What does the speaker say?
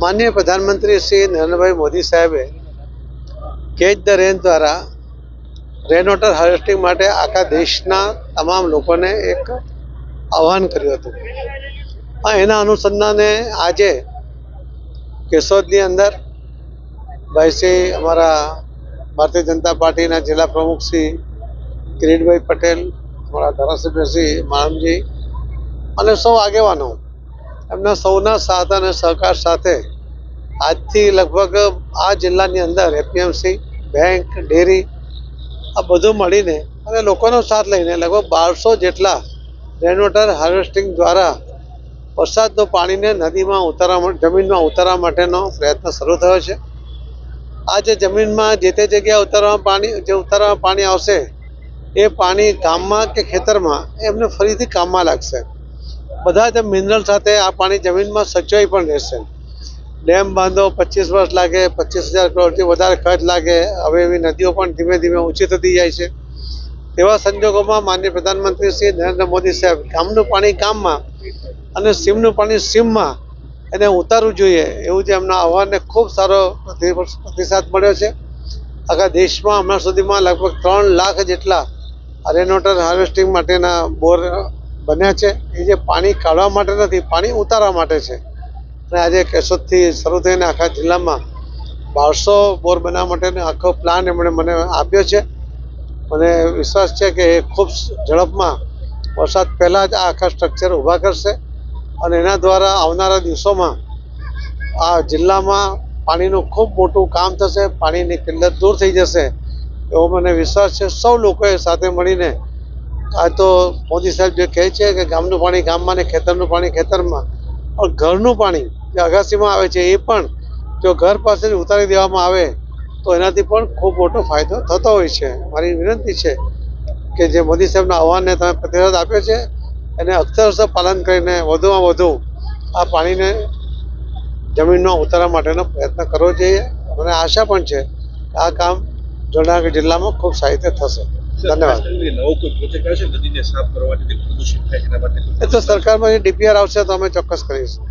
माननीय प्रधानमंत्री श्री नरेंद्र भाई मोदी साहेबे कैच द रेन द्वारा रेन वॉटर हार्वेस्टिंग माटे आखा देशना तमाम लोकोने एक आह्वान कर्युं हतुं। एना अनुसंधाने आज केशोदनी अंदर भाई श्री अमरा भारतीय जनता पार्टी जिला प्रमुख श्री किरीटभाई पटेल, अमरा धारासभ्य श्री मालमजी अने सौ आगेवानो एमना सौना साथ अने सहकार साथे આજથી લગભગ આ જિલ્લાની અંદર એપીએમસી બેંક ડેરી આ બધું મળીને અને લોકોનો સાથ લઈને લગભગ 1200 જેટલા રેન વોટર હાર્વેસ્ટિંગ દ્વારા વરસાદનું પાણીને નદીમાં ઉતારવા જમીનમાં ઉતારવા માટેનો પ્રયત્ન શરૂ થયો છે। આ જે જમીનમાં જે તે જગ્યાએ ઉતારવા પાણી આવશે એ પાણી ગામમાં કે ખેતરમાં એમને ફરીથી કામમાં લાગશે। બધા જ મિનરલ સાથે આ પાણી જમીનમાં સચવાઈ પણ રહેશે। ડેમ બાંધો 25 વર્ષ લાગે, 25,000 કરોડથી વધારે ખર્ચ લાગે। હવે એવી નદીઓ પણ ધીમે ધીમે ઊંચી થતી જાય છે। તેવા સંજોગોમાં માનનીય પ્રધાનમંત્રી શ્રી નરેન્દ્ર મોદી સાહેબ ગામનું પાણી ગામમાં અને સીમનું પાણી સીમમાં એને ઉતારવું જોઈએ એવું જે એમના આહવાનને ખૂબ સારો પ્રતિસાદ મળ્યો છે। આખા દેશમાં હમણાં સુધીમાં લગભગ 3 લાખ જેટલા રેન વોટર હાર્વેસ્ટિંગ માટેના બોર બન્યા છે। એ જે પાણી કાઢવા માટે નથી, પાણી ઉતારવા માટે છે। आज केशोदथी शरू थईने आखा जिल्लामां 1200 बोर बनाववा माटेनो आखो प्लान एमणे मने आप्यो छे। मने विश्वास छे के खूब झड़पमां वरसाद पहेला ज आखा स्ट्रक्चर ऊभा करशे अने एना द्वारा आवनारा दिवसोमां आ जिल्लामां पाणीनुं खूब मोटुं काम थशे, पाणीनी किल्लत दूर थई जशे एवो मने विश्वास छे। सौ लोकोए साथे मळीने आ तो मोदी साहेब जे कहे छे के गामनुं पाणी गाममां ने खेतरनुं पाणी खेतरमां और घरनुं पाणी जे अगासीमां आवे छे ए पण जो घर पासे उतारी देवामां आवे तो एनाथी पण खूब मोटो फायदो थतो होय छे। मारी विनंती छे के जे मोदी साहेबना आह्वानने तमे प्रतिसाद आप्यो छे एने अक्षरशः पालन करीने वधुमां वधु आ पाणीने जमीनमां उतारवा माटेनो प्रयत्न करવો જોઈએ। મને આશા પણ છે કે આ કામ જૂનાગઢ જિલ્લામાં ખૂબ સારી રીતે થશે। ધન્યવાદ। એ તો સરકારમાં DPR આવશે તો અમે ચોક્કસ કરીશું।